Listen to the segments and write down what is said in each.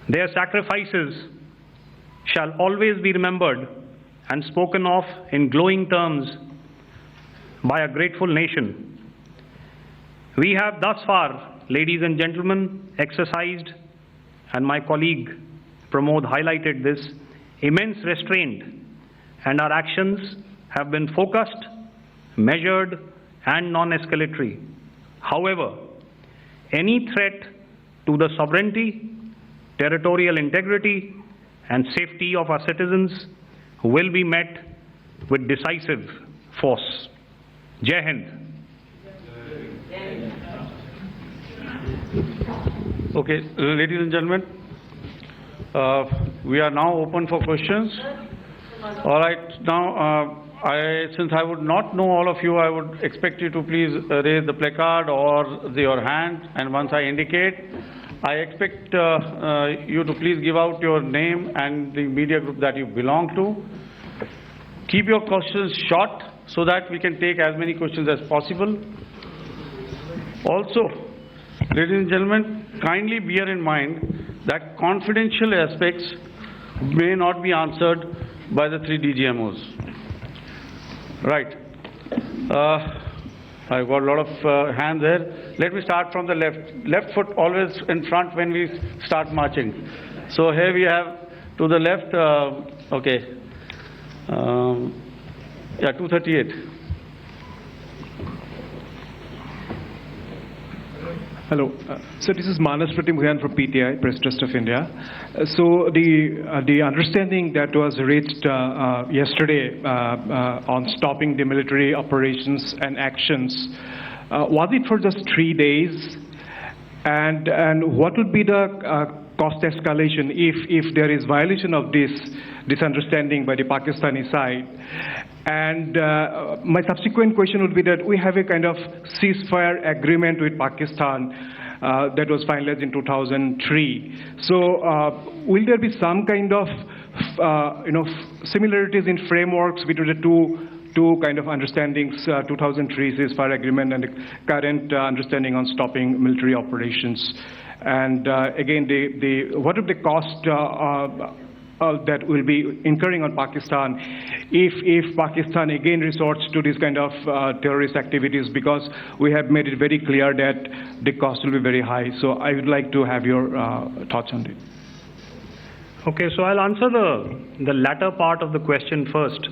Their sacrifices shall always be remembered and spoken of in glowing terms by a grateful nation. We have thus far, ladies and gentlemen, exercised, and my colleague Pramod highlighted this, immense restraint, and our actions have been focused, measured, and non-escalatory. However, any threat to the sovereignty, territorial integrity, and safety of our citizens will be met with decisive force. Jai Hind. Okay, ladies and gentlemen, we are now open for questions. All right, now since I would not know all of you, I would expect you to please raise the placard or your hand, and once I indicate, I expect you to please give out your name and the media group that you belong to. Keep your questions short so that we can take as many questions as possible. Also, ladies and gentlemen, kindly bear in mind that confidential aspects may not be answered by the 3 DGMOs. Right. I've got a lot of hands there. Let me start from the left. Left foot always in front when we start marching. So here we have to the left, okay. Yeah, 238. Hello. So this is Manas Pratimugyan from PTI, Press Trust of India. So the understanding that was reached yesterday on stopping the military operations and actions, was it for just 3 days? And what would be the cost escalation if there is violation of this understanding by the Pakistani side? And my subsequent question would be that we have a kind of ceasefire agreement with Pakistan that was finalized in 2003. So will there be some kind of similarities in frameworks between the two kind of understandings, 2003 ceasefire agreement and the current understanding on stopping military operations? And again, what would the cost that will be incurring on Pakistan if Pakistan again resorts to this kind of terrorist activities, because we have made it very clear that the cost will be very high. So I would like to have your thoughts on it. Okay, so I'll answer the latter part of the question first.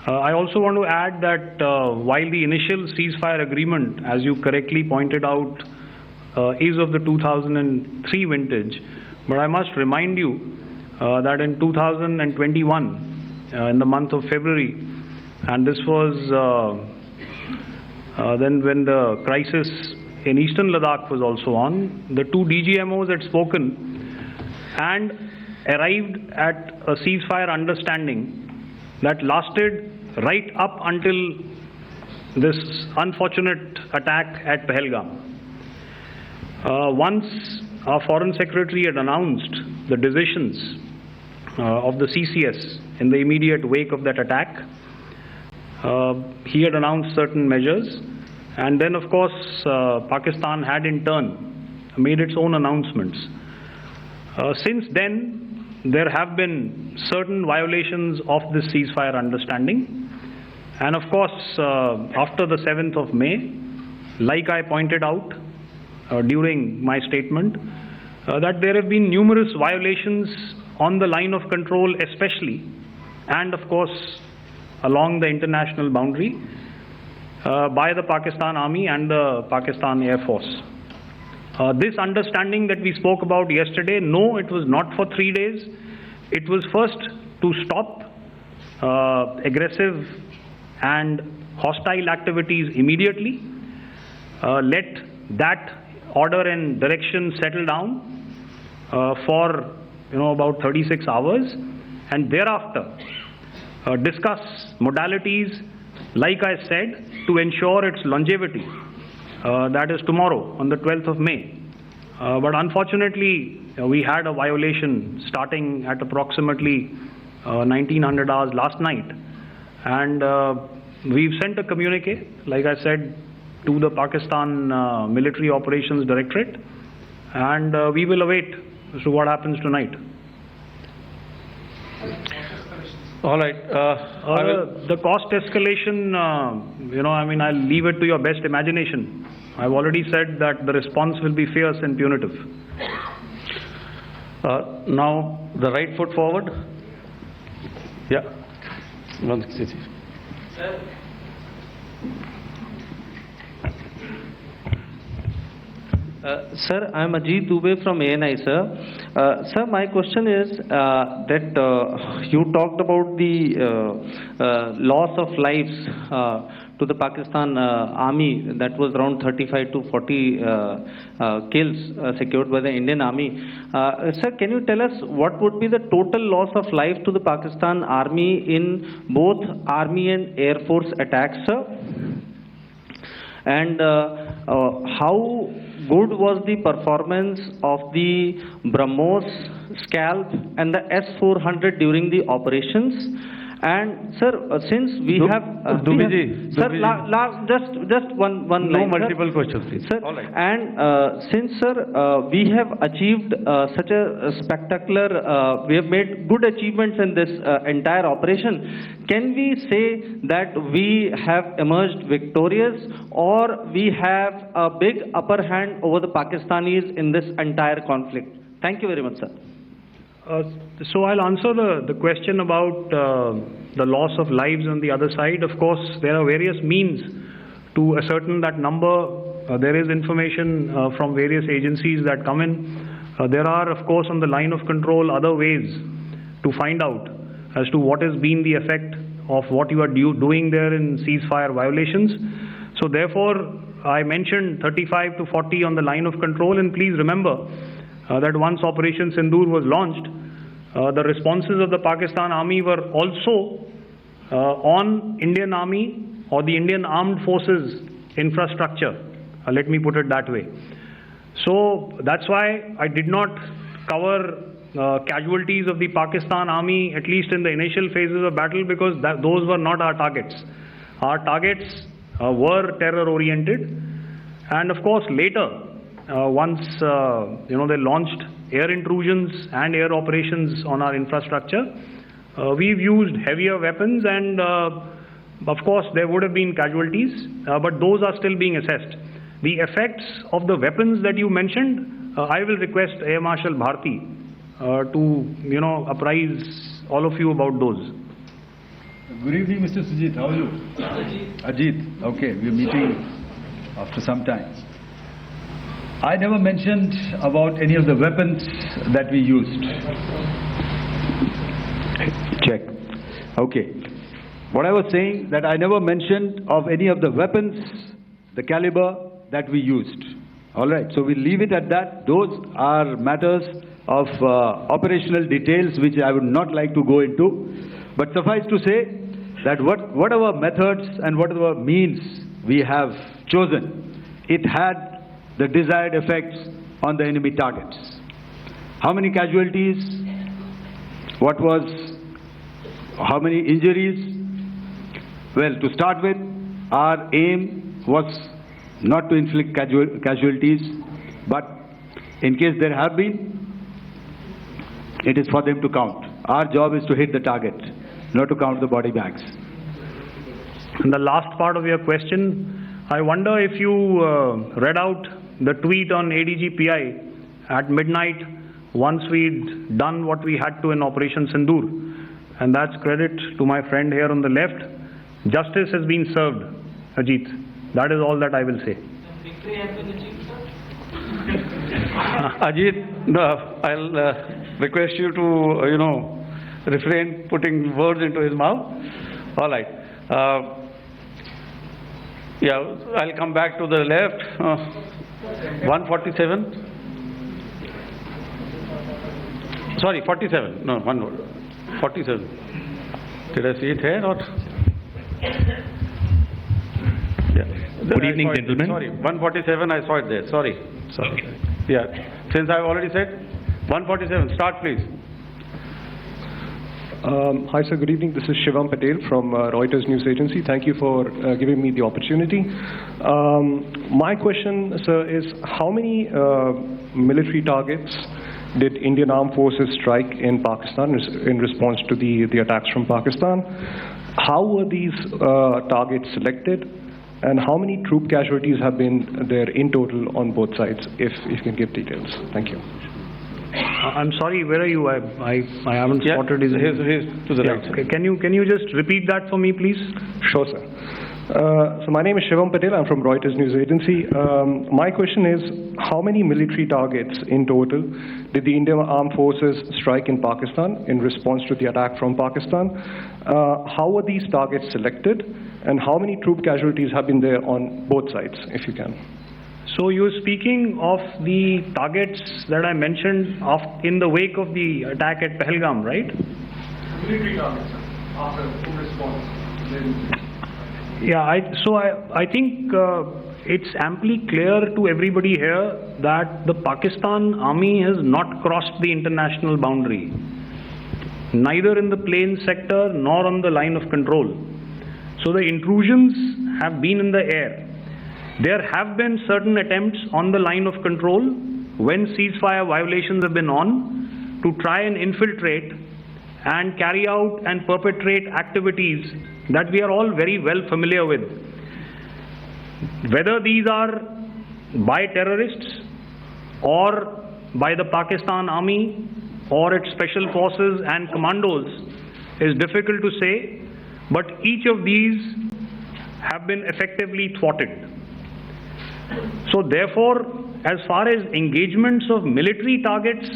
I also want to add that while the initial ceasefire agreement, as you correctly pointed out, is of the 2003 vintage, but I must remind you that in 2021, in the month of February, and this was then when the crisis in eastern Ladakh was also on, the 2 DGMOs had spoken and arrived at a ceasefire understanding that lasted right up until this unfortunate attack at Pahalgam. Once our Foreign Secretary had announced the decisions of the CCS in the immediate wake of that attack, he had announced certain measures, and then of course Pakistan had in turn made its own announcements. Since then there have been certain violations of this ceasefire understanding, and of course after the 7th of May, like I pointed out during my statement, that there have been numerous violations on the line of control especially, and of course along the international boundary by the Pakistan Army and the Pakistan Air Force. This understanding that we spoke about yesterday, no, it was not for 3 days. It was first to stop aggressive and hostile activities immediately, let that order and direction settle down for about 36 hours, and thereafter discuss modalities, like I said, to ensure its longevity. That is tomorrow on the 12th of May. But unfortunately, we had a violation starting at approximately 1900 hours last night, and we've sent a communique, like I said, to the Pakistan Military Operations Directorate, and we will await as to what happens tonight. All right. The cost escalation, I'll leave it to your best imagination. I've already said that the response will be fierce and punitive. Now, the right foot forward. Yeah. 160. Sir, I am Ajit Dubey from ANI, sir. Sir, my question is that you talked about the loss of lives to the Pakistan army, that was around 35 to 40 kills secured by the Indian army. Sir, can you tell us what would be the total loss of life to the Pakistan army in both army and air force attacks, sir? And how good was the performance of the BrahMos, Scalp and the S-400 during the operations? And sir, since we have sir, just one no line, multiple sir. questions, please. Sir, all right. and since sir, we have achieved such a spectacular, we have made good achievements in this entire operation, can we say that we have emerged victorious, or we have a big upper hand over the Pakistanis in this entire conflict? Thank you very much, sir. So I'll answer the question about the loss of lives on the other side. Of course, there are various means to ascertain that number. There is information from various agencies that come in. There are, of course, on the line of control, other ways to find out as to what has been the effect of what you are doing there in ceasefire violations. So therefore, I mentioned 35 to 40 on the line of control, and please remember that once Operation Sindoor was launched, the responses of the Pakistan Army were also on Indian Army or the Indian Armed Forces infrastructure. Let me put it that way. So that's why I did not cover casualties of the Pakistan Army, at least in the initial phases of battle, because those were not our targets. Our targets were terror-oriented, and of course later, once they launched air intrusions and air operations on our infrastructure, we've used heavier weapons, and of course there would have been casualties, but those are still being assessed. The effects of the weapons that you mentioned, I will request Air Marshal Bharti to apprise all of you about those. Good evening, Mr. Sujit. How are you? Ajit. Okay, we're meeting after some time. I never mentioned about any of the weapons that we used. Check. Okay. What I was saying, that I never mentioned of any of the weapons, the caliber that we used. All right. So we leave it at that. Those are matters of operational details which I would not like to go into. But suffice to say that whatever methods and whatever means we have chosen, it had the desired effects on the enemy targets. How many casualties? How many injuries? Well, to start with, our aim was not to inflict casualties, but in case there have been, it is for them to count. Our job is to hit the target, not to count the body bags. And the last part of your question, I wonder if you read out the tweet on ADG-PI at midnight once we'd done what we had to in Operation Sindoor. And that's credit to my friend here on the left. Justice has been served, Ajit. That is all that I will say. Ajit, I'll request you to refrain putting words into his mouth. All right. I'll come back to the left. 147. Sorry, 47. No, 47. Did I see it here or? Yeah. Good evening, gentlemen. Sorry, 147. I saw it there. Sorry. Yeah. Since I've already said 147. Start, please. Hi, sir. Good evening. This is Shivam Patel from Reuters News Agency. Thank you for giving me the opportunity. My question, sir, is how many military targets did Indian Armed Forces strike in Pakistan in response to the attacks from Pakistan? How were these targets selected? And how many troop casualties have been there in total on both sides, if you can give details? Thank you. I'm sorry, where are you? I haven't spotted his... He's to the right. Okay. Can you just repeat that for me, please? Sure, sir. So my name is Shivam Patel. I'm from Reuters News Agency. My question is, how many military targets in total did the Indian Armed Forces strike in Pakistan in response to the attack from Pakistan? How were these targets selected? And how many troop casualties have been there on both sides, if you can? So you're speaking of the targets that I mentioned in the wake of the attack at Pahalgam, right? Military targets, after response. Yeah, I think it's amply clear to everybody here that the Pakistan army has not crossed the international boundary, neither in the plain sector nor on the line of control. So the intrusions have been in the air. There have been certain attempts on the line of control when ceasefire violations have been on to try and infiltrate and carry out and perpetrate activities that we are all very well familiar with. Whether these are by terrorists or by the Pakistan army or its special forces and commandos is difficult to say, but each of these have been effectively thwarted. So therefore, as far as engagements of military targets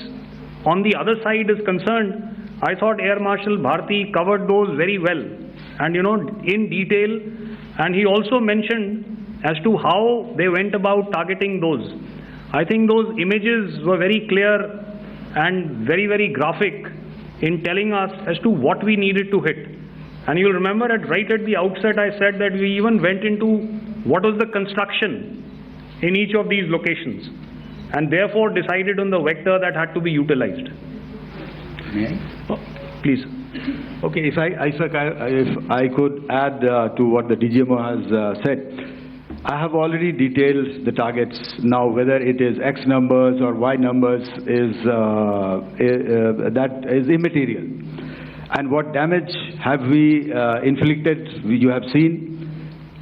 on the other side is concerned, I thought Air Marshal Bharti covered those very well and in detail, and he also mentioned as to how they went about targeting those. I think those images were very clear and very, very graphic in telling us as to what we needed to hit. And you'll remember right at the outset I said that we even went into what was the construction in each of these locations and therefore decided on the vector that had to be utilized. May I? Please. Okay, if I could add to what the DGMO has said. I have already detailed the targets. Now, whether it is X numbers or Y numbers that is immaterial. And what damage have we inflicted? You have seen.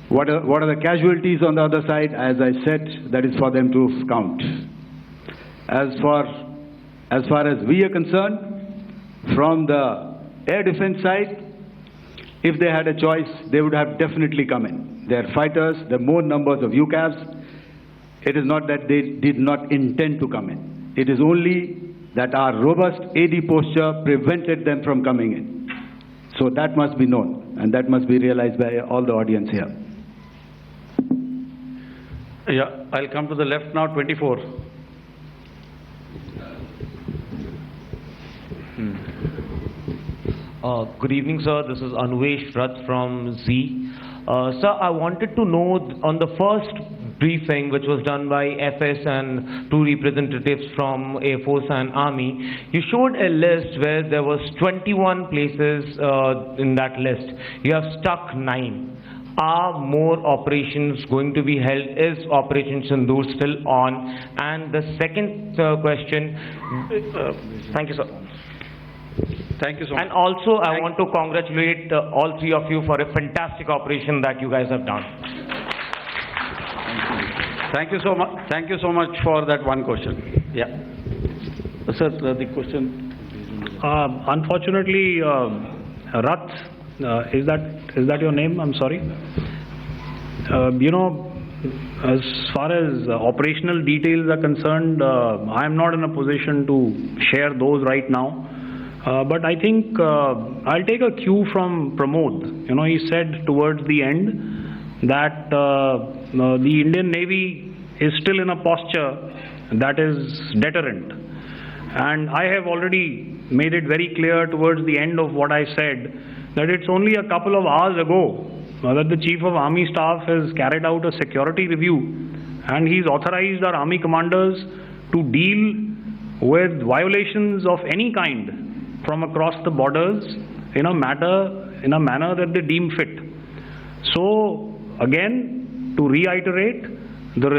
What are the casualties on the other side? As I said, that is for them to count. As far as we are concerned, from the air defense side, if they had a choice, they would have definitely come in. They are fighters, there are more numbers of UCAVs. It is not that they did not intend to come in. It is only that our robust AD posture prevented them from coming in. So that must be known, and that must be realized by all the audience here. Yeah, I'll come to the left now, 24. Good evening, sir. This is Anvesh Rath from Z. Sir, I wanted to know on the first briefing which was done by FS and two representatives from Air Force and Army, you showed a list where there was 21 places in that list. You have stuck 9. Are more operations going to be held? Is Operation Sindoor still on? And the second question, thank you, sir. Thank you so much. And also, I want to congratulate all three of you for a fantastic operation that you guys have done. Thank you so much. Thank you so much for that one question. Yeah. Sir, the question. Unfortunately, Rath, is that your name? I'm sorry. As far as operational details are concerned, I am not in a position to share those right now. But I think I'll take a cue from Pramod. He said towards the end that the Indian Navy is still in a posture that is deterrent. And I have already made it very clear towards the end of what I said that it's only a couple of hours ago that the Chief of Army Staff has carried out a security review and he's authorized our Army commanders to deal with violations of any kind from across the borders in a manner that they deem fit. So again, to reiterate, the